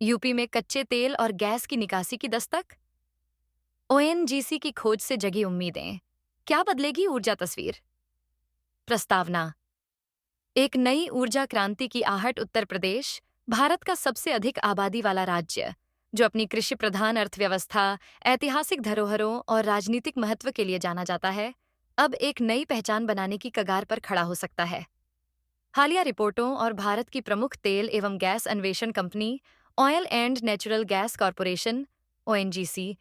UP में कच्चे तेल और गैस की निकासी की दस्तक। ओएनजीसी की खोज से जगी उम्मीदें। क्या बदलेगी ऊर्जा तस्वीर? प्रस्तावना। एक नई ऊर्जा क्रांति की आहट। उत्तर प्रदेश, भारत का सबसे अधिक आबादी वाला राज्य, जो अपनी कृषि प्रधान अर्थव्यवस्था, ऐतिहासिक धरोहरों और राजनीतिक महत्व के लिए जाना जाता है, अब एक नई पहचान बनाने की कगार पर खड़ा हो सकता है। हालिया रिपोर्टों और भारत की प्रमुख तेल एवं गैस अन्वेषण company oil and natural gas corporation ONGC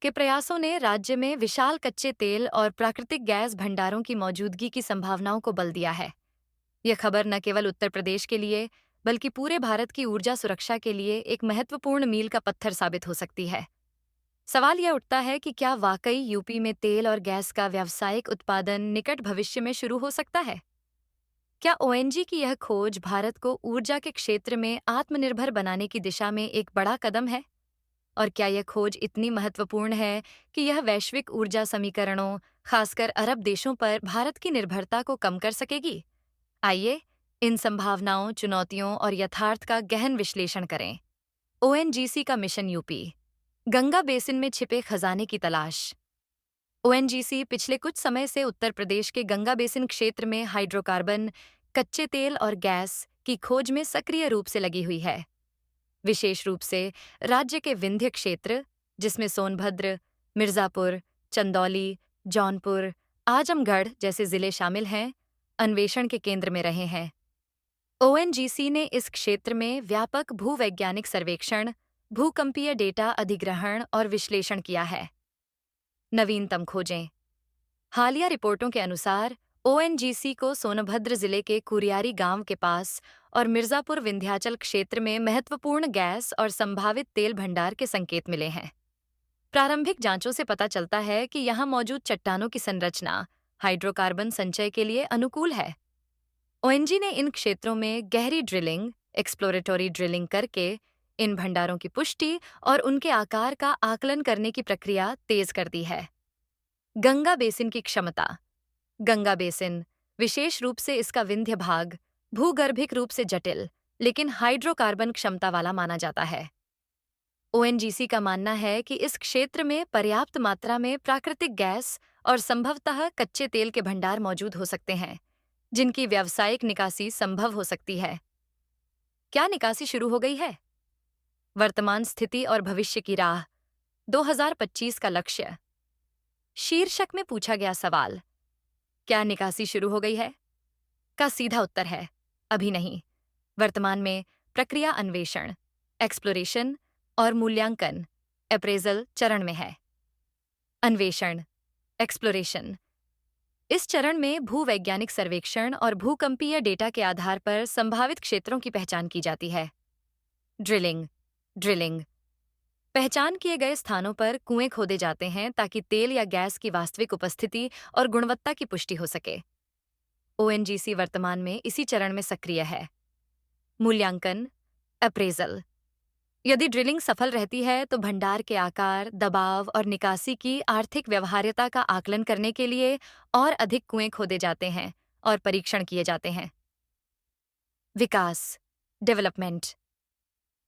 के प्रयासों ने राज्य में विशाल कच्चे तेल और प्राकृतिक गैस भंडारों की मौजूदगी की संभावनाओं को बल दिया है। यह खबर न केवल उत्तर प्रदेश के लिए बल्कि पूरे भारत की ऊर्जा सुरक्षा के लिए एक महत्वपूर्ण मील का पत्थर साबित हो सकती है। सवाल यह उठता है कि क्या वाकई यूपी में तेल और गैस का व्यावसायिक उत्पादन निकट भविष्य में शुरू हो सकता है? क्या ओएनजी की यह खोज भारत को ऊर्जा के क्षेत्र में आत्मनिर्भर बनाने की दिशा में एक बड़ा कदम है? और क्या यह खोज इतनी महत्वपूर्ण है कि यह वैश्विक ऊर्जा समीकरणों, खासकर अरब देशों पर भारत की निर्भरता को कम कर सकेगी? आइए, इन संभावनाओं, चुनौतियों और यथार्थ का गहन विश्लेषण करें। ओएनजीसी का मिशन यूपी। गंगा बेसिन में छिपे खजाने की तलाश। ओएनजीसी पिछले कुछ समय से उत्तर प्रदेश के गंगा बेसिन क्षेत्र में हाइड्रोकार्बन, कच्चे तेल और गैस की खोज में सक्रिय रूप से लगी हुई है। विशेष रूप से राज्य के विंध्य क्षेत्र, जिसमें सोनभद्र, मिर्जापुर, चंदौली, जौनपुर, आजमगढ़ जैसे जिले शामिल हैं, अन्वेषण के केंद्र में रहे हैं। ओएनजीसी ने इस क्षेत्र में व्यापक भूवैज्ञानिक सर्वेक्षण, भूकंपीय डेटा अधिग्रहण और विश्लेषण किया है। नवीनतम खोजें। हालिया रिपोर्टों के अनुसार ओएनजीसी को सोनभद्र जिले के कुरियारी गांव के पास और मिर्जापुर विंध्याचल क्षेत्र में महत्वपूर्ण गैस और संभावित तेल भंडार के संकेत मिले हैं। प्रारंभिक जांचों से पता चलता है कि यहां मौजूद चट्टानों की संरचना हाइड्रोकार्बन संचय के लिए अनुकूल है। ओएनजी ने इन क्षेत्रों में गहरी ड्रिलिंग, एक्सप्लोरेटरी ड्रिलिंग करके इन भंडारों की पुष्टि और उनके आकार का आकलन करने की प्रक्रिया तेज कर दी है। गंगा बेसिन की क्षमता। गंगा बेसिन, विशेष रूप से इसका विंध्य भाग, भूगर्भिक रूप से जटिल लेकिन हाइड्रोकार्बन क्षमता वाला माना जाता है। ओएनजीसी का मानना है कि इस क्षेत्र में पर्याप्त मात्रा में प्राकृतिक गैस और संभवतः कच्चे तेल के भंडार मौजूद हो सकते हैं, जिनकी व्यावसायिक निकासी संभव हो सकती है। क्या निकासी शुरू हो गई है? वर्तमान स्थिति और भविष्य की राह। 2025 का लक्ष्य। शीर्षक में पूछा गया सवाल, क्या निकासी शुरू हो गई है, का सीधा उत्तर है अभी नहीं। वर्तमान में प्रक्रिया अन्वेषण, एक्सप्लोरेशन और मूल्यांकन, अप्रेजल चरण में है। अन्वेषण, एक्सप्लोरेशन। इस चरण में भूवैज्ञानिक सर्वेक्षण और भूकंपीय डेटा के आधार पर संभावित क्षेत्रों की पहचान की जाती है। Drilling, drilling. पहचान किए गए स्थानों पर कुएं खोदे जाते हैं ताकि तेल या गैस की वास्तविक उपस्थिति और गुणवत्ता की पुष्टि हो सके। ओएनजीसी वर्तमान में इसी चरण में सक्रिय है। मूल्यांकन, अप्रेजल। यदि ड्रिलिंग सफल रहती है तो भंडार के आकार, दबाव और निकासी की आर्थिक व्यवहार्यता का आकलन करने के लिए और अधिक कुएं खोदे जाते हैं और परीक्षण किए जाते हैं। विकास, डेवलपमेंट।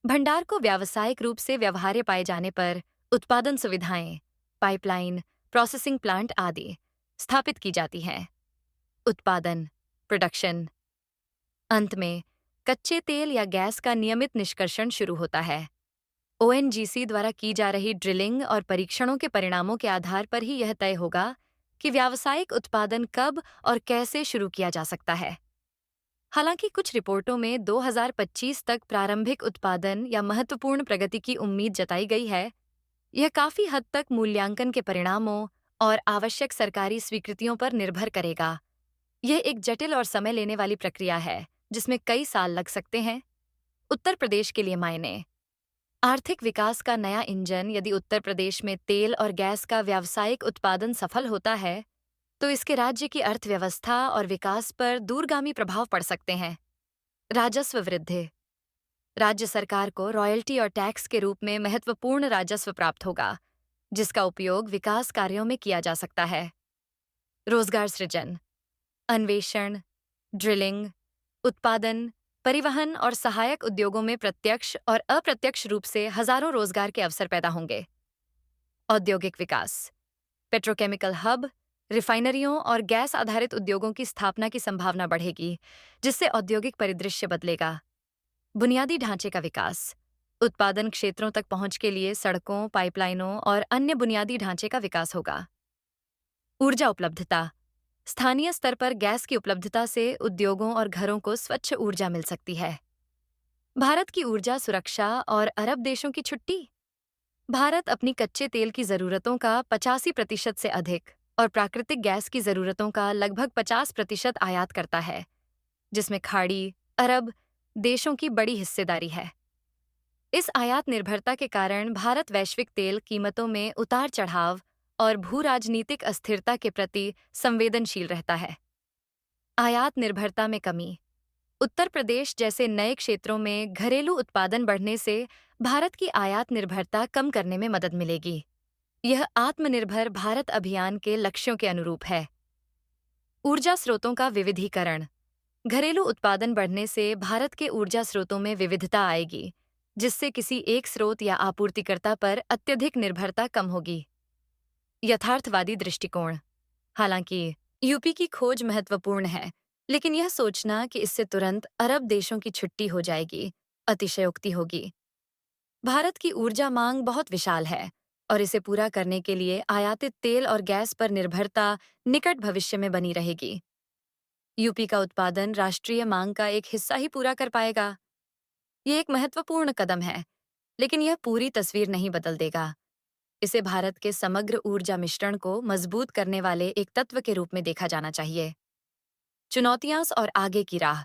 भंडार को व्यावसायिक रूप से व्यवहार्य पाए जाने पर उत्पादन सुविधाएं, पाइपलाइन, प्रोसेसिंग प्लांट आदि स्थापित की जाती हैं। उत्पादन, प्रोडक्शन। अंत में कच्चे तेल या गैस का नियमित निष्कर्षण शुरू होता है। ओएनजीसी द्वारा की जा रही ड्रिलिंग और परीक्षणों के परिणामों के आधार पर ही यह तय होगा कि व्यावसायिक उत्पादन कब और कैसे शुरू किया जा सकता है। हालांकि कुछ रिपोर्टों में 2025 तक प्रारंभिक उत्पादन या महत्वपूर्ण प्रगति की उम्मीद जताई गई है, यह काफी हद तक मूल्यांकन के परिणामों और आवश्यक सरकारी स्वीकृतियों पर निर्भर करेगा। यह एक जटिल और समय लेने वाली प्रक्रिया है, जिसमें कई साल लग सकते हैं। उत्तर प्रदेश के लिए मायने। आर्थिक विकास का नया इंजन। यदि उत्तर प्रदेश में तेल और गैस का व्यावसायिक उत्पादन सफल होता है, तो इसके राज्य की अर्थव्यवस्था और विकास पर दूरगामी प्रभाव पड़ सकते हैं। राजस्व वृद्धि। राज्य सरकार को रॉयल्टी और टैक्स के रूप में महत्वपूर्ण राजस्व प्राप्त होगा, जिसका उपयोग विकास कार्यों में किया जा सकता है। रोजगार सृजन। अन्वेषण, ड्रिलिंग, उत्पादन, परिवहन और सहायक उद्योगों में प्रत्यक्ष और अप्रत्यक्ष रूप से हजारों रोजगार के अवसर पैदा होंगे। औद्योगिक विकास, पेट्रोकेमिकल हब, रिफाइनरियों और गैस आधारित उद्योगों की स्थापना की संभावना बढ़ेगी, जिससे औद्योगिक परिदृश्य बदलेगा। बुनियादी ढांचे का विकास, उत्पादन क्षेत्रों तक पहुंच के लिए सड़कों, पाइपलाइनों और अन्य बुनियादी ढांचे का विकास होगा। ऊर्जा उपलब्धता, स्थानीय स्तर पर गैस की उपलब्धता से उद्योगों और घरों को स्वच्छ ऊर्जा मिल सकती है। भारत की ऊर्जा सुरक्षा और अरब देशों की छुट्टी। भारत अपनी कच्चे तेल की जरूरतों का 85% से अधिक और प्राकृतिक गैस की जरूरतों का लगभग 50% आयात करता है, जिसमें खाड़ी, अरब देशों की बड़ी हिस्सेदारी है। इस आयात निर्भरता के कारण भारत वैश्विक तेल कीमतों में उतार चढ़ाव और भू राजनीतिक अस्थिरता के प्रति संवेदनशील रहता है। आयात निर्भरता में कमी। उत्तर प्रदेश जैसे नए क्षेत्रों में घरेलू उत्पादन बढ़ने से भारत की आयात निर्भरता कम करने में मदद मिलेगी। यह आत्मनिर्भर भारत अभियान के लक्ष्यों के अनुरूप है। ऊर्जा स्रोतों का विविधीकरण। घरेलू उत्पादन बढ़ने से भारत के ऊर्जा स्रोतों में विविधता आएगी, जिससे किसी एक स्रोत या आपूर्तिकर्ता पर अत्यधिक निर्भरता कम होगी। यथार्थवादी दृष्टिकोण। हालांकि यूपी की खोज महत्वपूर्ण है, लेकिन यह सोचना कि इससे तुरंत अरब देशों की छुट्टी हो जाएगी अतिशयोक्ति होगी। भारत की ऊर्जा मांग बहुत विशाल है और इसे पूरा करने के लिए आयातित तेल और गैस पर निर्भरता निकट भविष्य में बनी रहेगी। यूपी का उत्पादन राष्ट्रीय मांग का एक हिस्सा ही पूरा कर पाएगा। ये एक महत्वपूर्ण कदम है, लेकिन यह पूरी तस्वीर नहीं बदल देगा। इसे भारत के समग्र ऊर्जा मिश्रण को मजबूत करने वाले एक तत्व के रूप में देखा जाना चाहिए। चुनौतियां और आगे की राह।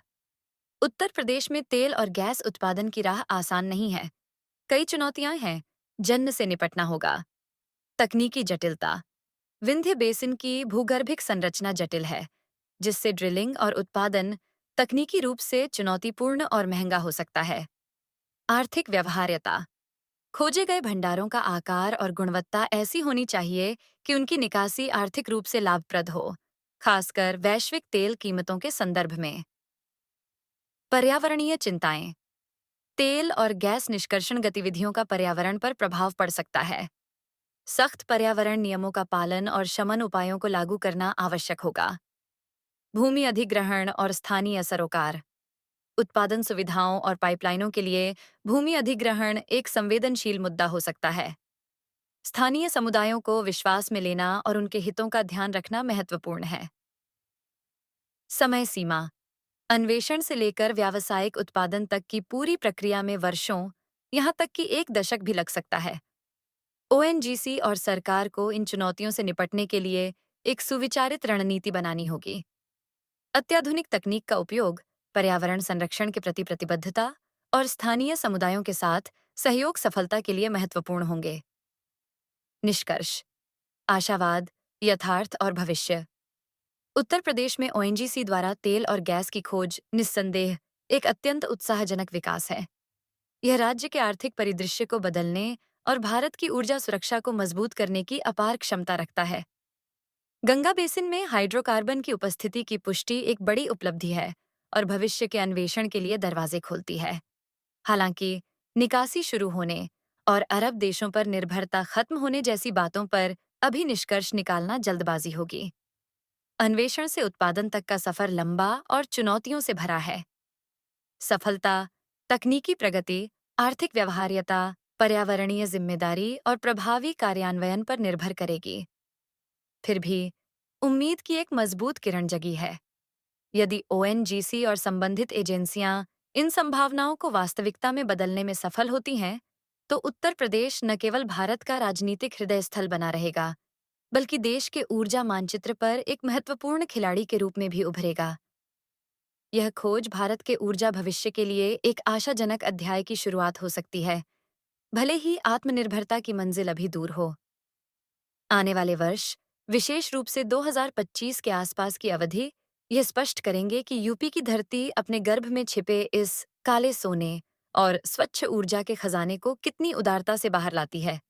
उत्तर प्रदेश में तेल और गैस उत्पादन की राह आसान नहीं है। कई चुनौतियां हैं जिनसे से निपटना होगा। तकनीकी जटिलता। विंध्य बेसिन की भूगर्भिक संरचना जटिल है, जिससे ड्रिलिंग और उत्पादन तकनीकी रूप से चुनौतीपूर्ण और महंगा हो सकता है। आर्थिक व्यवहार्यता। खोजे गए भंडारों का आकार और गुणवत्ता ऐसी होनी चाहिए कि उनकी निकासी आर्थिक रूप से लाभप्रद हो, खासकर वैश्विक तेल कीमतों के संदर्भ में। पर्यावरणीय चिंताएं। तेल और गैस निष्कर्षण गतिविधियों का पर्यावरण पर प्रभाव पड़ सकता है। सख्त पर्यावरण नियमों का पालन और शमन उपायों को लागू करना आवश्यक होगा। भूमि अधिग्रहण और स्थानीय सरोकार। उत्पादन सुविधाओं और पाइपलाइनों के लिए भूमि अधिग्रहण एक संवेदनशील मुद्दा हो सकता है। स्थानीय समुदायों को विश्वास में लेना और उनके हितों का ध्यान रखना महत्वपूर्ण है। समय सीमा। अन्वेषण से लेकर व्यावसायिक उत्पादन तक की पूरी प्रक्रिया में वर्षों, यहां तक कि एक दशक भी लग सकता है। ओएनजीसी और सरकार को इन चुनौतियों से निपटने के लिए एक सुविचारित रणनीति बनानी होगी। अत्याधुनिक तकनीक का उपयोग, पर्यावरण संरक्षण के प्रति प्रतिबद्धता और स्थानीय समुदायों के साथ सहयोग सफलता के लिए महत्वपूर्ण होंगे। निष्कर्ष। आशावाद, यथार्थ और भविष्य। उत्तर प्रदेश में ओएनजीसी द्वारा तेल और गैस की खोज निस्संदेह एक अत्यंत उत्साहजनक विकास है। यह राज्य के आर्थिक परिदृश्य को बदलने और भारत की ऊर्जा सुरक्षा को मजबूत करने की अपार क्षमता रखता है। गंगा बेसिन में हाइड्रोकार्बन की उपस्थिति की पुष्टि एक बड़ी उपलब्धि है और भविष्य के अन्वेषण के लिए दरवाजे खोलती है। हालांकि निकासी शुरू होने और अरब देशों पर निर्भरता खत्म होने जैसी बातों पर अभी निष्कर्ष निकालना जल्दबाजी होगी। अन्वेषण से उत्पादन तक का सफर लंबा और चुनौतियों से भरा है। सफलता, तकनीकी प्रगति, आर्थिक व्यवहार्यता, पर्यावरणीय जिम्मेदारी और प्रभावी कार्यान्वयन पर निर्भर करेगी। फिर भी उम्मीद की एक मजबूत किरण जगी है। यदि ओएनजीसी और संबंधित एजेंसियां इन संभावनाओं को वास्तविकता में बदलने में सफल होती हैं, तो उत्तर प्रदेश न केवल भारत का राजनीतिक हृदय स्थल बना रहेगा, बल्कि देश के ऊर्जा मानचित्र पर एक महत्वपूर्ण खिलाड़ी के रूप में भी उभरेगा। यह खोज भारत के ऊर्जा भविष्य के लिए एक आशाजनक अध्याय की शुरुआत हो सकती है, भले ही आत्मनिर्भरता की मंजिल अभी दूर हो। आने वाले वर्ष, विशेष रूप से 2025 के आसपास की अवधि, यह स्पष्ट करेंगे कि यूपी की धरती अपने गर्भ में छिपे इस काले सोने और स्वच्छ ऊर्जा के खजाने को कितनी उदारता से बाहर लाती है।